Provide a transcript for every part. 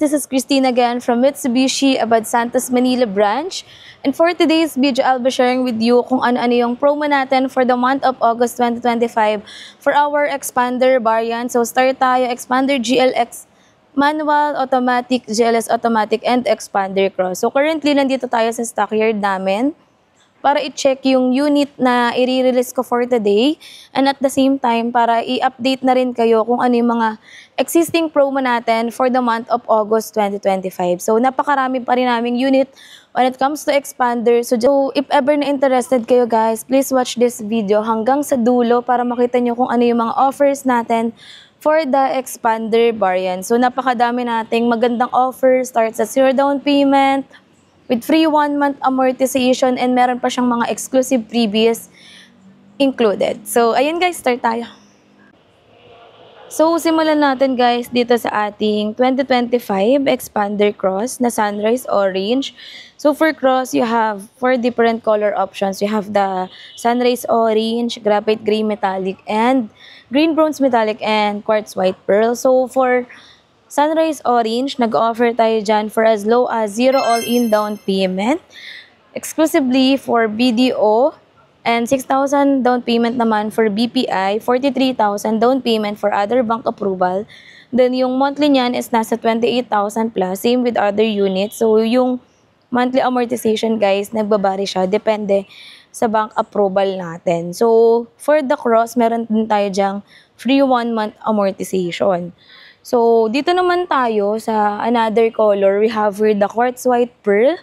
this is Christine again from Mitsubishi Abad Santos Manila branch. And for today's video, I'll be sharing with you kung ano-ano yung promo natin for the month of August 2025 for our expander variant. So start tayo, expander GLX manual, automatic, GLS automatic, and expander cross. So currently, nandito tayo sa stockyard namin para i-check yung unit na i-release ko for today. And at the same time, para i-update na rin kayo kung ano yung mga existing promo natin for the month of August 2025. So, napakarami pa rin naming unit when it comes to expander. So, if ever na interested kayo guys, please watch this video hanggang sa dulo para makita nyo kung ano yung mga offers natin for the expander variant. So, napakadami nating magandang offers. Starts at 0 down payment, with free 1-month amortization, and meron pa siyang mga exclusive freebies included. So, ayun guys, start tayo. So, simulan natin guys dito sa ating 2025 Expander Cross na Sunrise Orange. So, for Cross, you have 4 different color options. You have the Sunrise Orange, Graphite Gray Metallic, and Green Bronze Metallic, and Quartz White Pearl. So, for Sunrise Orange, nag-offer tayo dyan for as low as 0 all-in down payment. Exclusively for BDO, and 6,000 down payment naman for BPI, 43,000 down payment for other bank approval. Then yung monthly niyan is nasa 28,000 plus, same with other units. So yung monthly amortization guys, nagbabari siya, depende sa bank approval natin. So for the cross, meron din tayo dyang free 1-month amortization. So, dito naman tayo sa another color. We have here the Quartz White Pearl.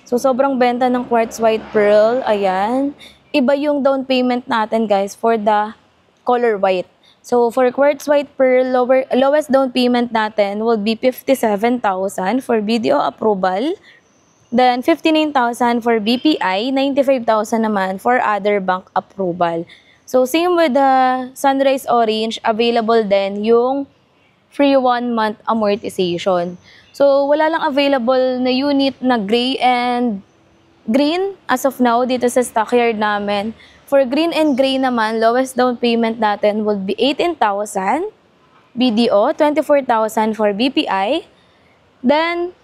So, sobrang benta ng Quartz White Pearl. Ayan. Iba yung down payment natin, guys, for the color white. So, for Quartz White Pearl, lowest down payment natin will be 57,000 for BDO approval. Then, 59,000 for BPI. 95,000 naman for other bank approval. So, same with the Sunrise Orange, available din yung free 1-month amortization. So, wala lang available na unit na gray and green as of now dito sa stockyard namin. For green and gray naman, lowest down payment natin would be 18,000 BDO, 24,000 for BPI, then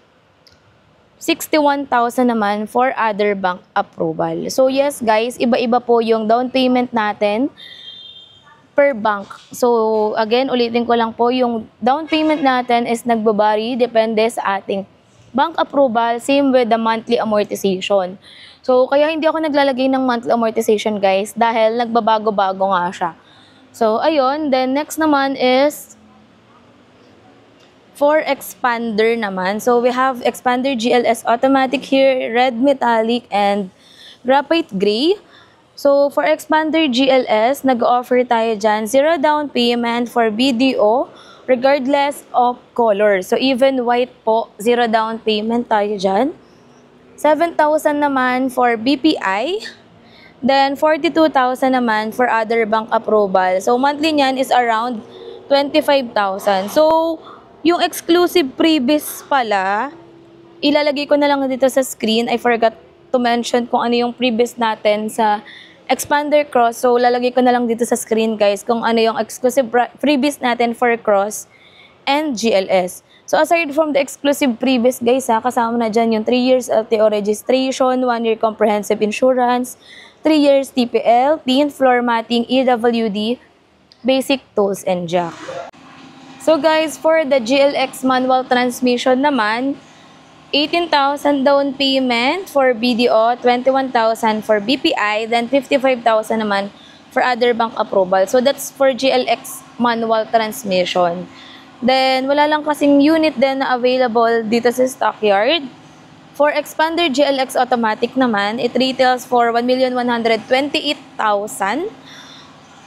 61,000 naman for other bank approval. So, yes guys, iba-iba po yung down payment natin per bank. So, again, ulitin ko lang po, yung down payment natin is nagbabari, depende sa ating bank approval, same with the monthly amortization. So, kaya hindi ako naglalagay ng monthly amortization, guys, dahil nagbabago-bago nga siya. So, ayun. Then, next naman is for expander naman. So, we have expander GLS automatic here, red metallic, and graphite gray. So, for expander GLS, nag-offer tayo dyan 0 down payment for BDO regardless of color. So, even white po, 0 down payment tayo dyan. 7,000 naman for BPI. Then, 42,000 naman for other bank approval. So, monthly niyan is around 25,000. So, yung exclusive freebies pala, ilalagay ko na lang dito sa screen. I forgot to mention kung ano yung freebies natin sa Expander Cross. So, lalagay ko na lang dito sa screen, guys, kung ano yung exclusive freebies natin for Cross and GLS. So, aside from the exclusive freebies, guys, kasama na dyan yung 3 years LTO registration, 1-year comprehensive insurance, 3 years TPL, PIN, floor matting, EWD, basic tools, and jack. So, guys, for the GLX manual transmission naman, 18,000 down payment for BDO, 21,000 for BPI, then 55,000 naman for other bank approval. So, that's for GLX manual transmission. Then, wala lang kasing unit din na available dito sa stockyard. For expander GLX automatic naman, it retails for 1,128,000.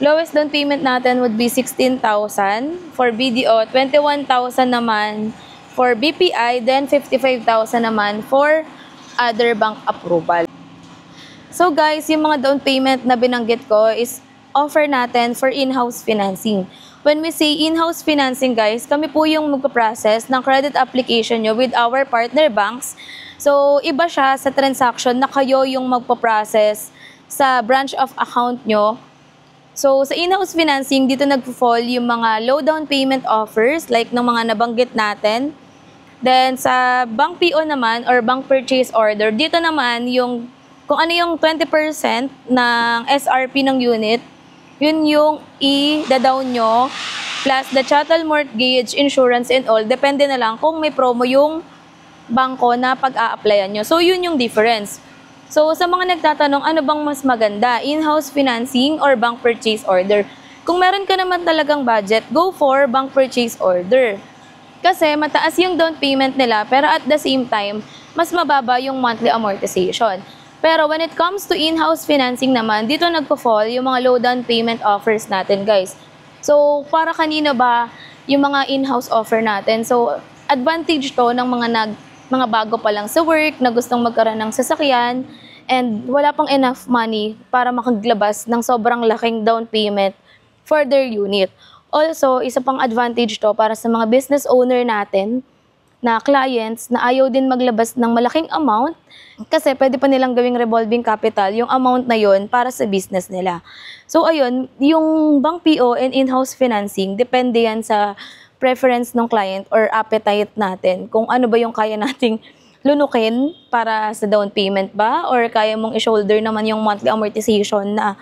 Lowest down payment natin would be 16,000 for BDO, 21,000 naman for BPI, then 55,000 naman for other bank approval. So guys, yung mga down payment na binanggit ko is offer natin for in-house financing. When we say in-house financing guys, kami po yung magpa-process ng credit application nyo with our partner banks. So iba siya sa transaction na kayo yung magpa-process sa branch of account nyo. So, sa in-house financing, dito nagpo-fall yung mga low down payment offers, like ng mga nabanggit natin. Then, sa bank PO naman or bank purchase order, dito naman yung kung ano yung 20% ng SRP ng unit, yun yung i-down nyo plus the chattel mortgage, insurance and all. Depende na lang kung may promo yung bangko na pag-a-applyan nyo. So, yun yung difference. So, sa mga nagtatanong, ano bang mas maganda? In-house financing or bank purchase order? Kung meron ka naman talagang budget, go for bank purchase order. Kasi mataas yung down payment nila pero at the same time, mas mababa yung monthly amortization. Pero when it comes to in-house financing naman, dito nagpo-fall yung mga low down payment offers natin, guys. So, para kanina ba yung mga in-house offer natin? So, advantage to ng mga bago pa lang sa work na gustong magkaroon ng sasakyan and wala pang enough money para makaglabas ng sobrang laking down payment for their unit. Also, isa pang advantage to para sa mga business owner natin na clients na ayaw din maglabas ng malaking amount kasi pwede pa nilang gawing revolving capital yung amount na yon para sa business nila. So, ayun, yung bank PO and in-house financing, depende yan sa preference ng client or appetite natin. Kung ano ba yung kaya nating lunukin para sa down payment ba or kaya mong i-shoulder naman yung monthly amortization na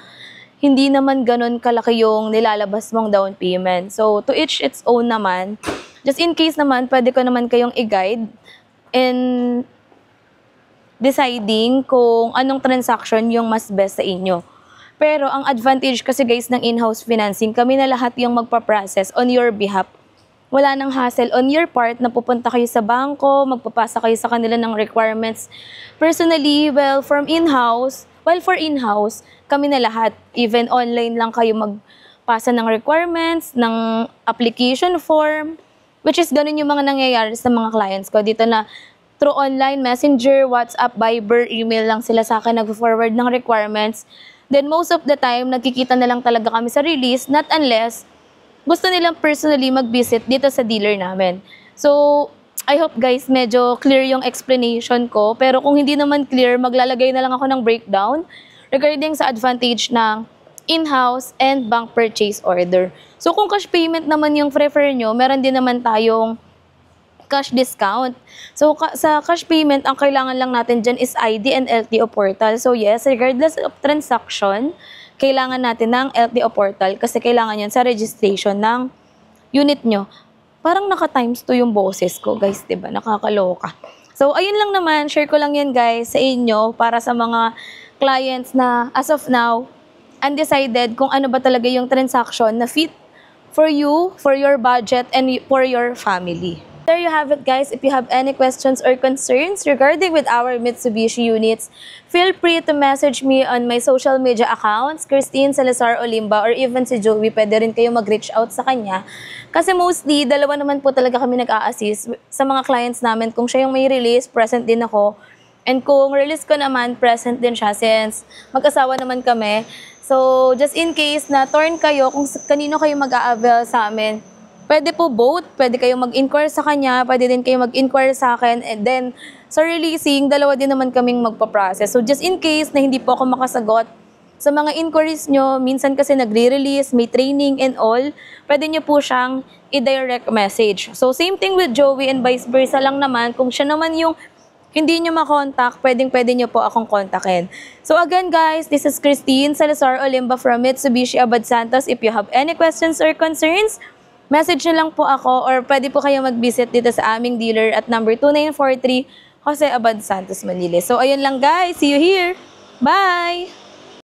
hindi naman ganun kalaki yung nilalabas mong down payment. So, to each its own naman. Just in case naman, pwede ko naman kayong i-guide in deciding kung anong transaction yung mas best sa inyo. Pero ang advantage kasi guys ng in-house financing, kami na lahat yung magpa-process on your behalf. Wala nang hassle on your part na pupunta kayo sa bangko, magpapasa kayo sa kanila ng requirements. Personally, for in-house, kami na lahat. Even online lang kayo magpasa ng requirements, ng application form, which is ganun yung mga nangyayari sa mga clients ko. Dito na through online, messenger, WhatsApp, Viber, email lang sila sa akin nag-forward ng requirements. Then most of the time, nagkikita na lang talaga kami sa release, not unless gusto nilang personally mag-visit dito sa dealer namin. So, I hope guys, medyo clear yung explanation ko. Pero kung hindi naman clear, maglalagay na lang ako ng breakdown regarding sa advantage ng in-house and bank purchase order. So, kung cash payment naman yung prefer nyo, meron din naman tayong cash discount. So, sa cash payment, ang kailangan lang natin dyan is ID and LTO portal. So, yes, regardless of transaction, kailangan natin ng LTO portal kasi kailangan yan sa registration ng unit nyo. Parang naka-times 2 yung boses ko, guys, diba? Nakakaloka. So, ayun lang naman. Share ko lang yan, guys, sa inyo para sa mga clients na, as of now, undecided kung ano ba talaga yung transaction na fit for you, for your budget, and for your family. There you have it, guys. If you have any questions or concerns regarding with our Mitsubishi units, feel free to message me on my social media accounts, Christine Salazar Olimba, or even si Joey. Pwede rin kayo mag-reach out sa kanya. Kasi mostly, dalawa naman po talaga kami nag-a-assist sa mga clients namin. Kung siya yung may release, present din ako. And kung release ko naman, present din siya since mag-asawa naman kami. So, just in case na torn kayo, kung kanino kayo mag-a-avail sa amin, pwede po both. Pwede kayo mag-inquire sa kanya, pwede din kayo mag-inquire sa akin. And then, sa releasing, dalawa din naman kaming magpa-process. So, just in case na hindi po ako makasagot sa mga inquiries nyo, minsan kasi nagre-release, may training and all, pwede nyo po siyang i-direct message. So, same thing with Joey and vice versa lang naman. Kung siya naman yung hindi nyo makontak, pwede nyo po akong kontakin. So again guys, this is Christine Salazar Olimba from Mitsubishi Abad Santos. If you have any questions or concerns, message nyo lang po ako or pwede po kayo mag-visit dito sa aming dealer at number 2943 Jose Abad Santos, Manila. So ayun lang guys, see you here. Bye!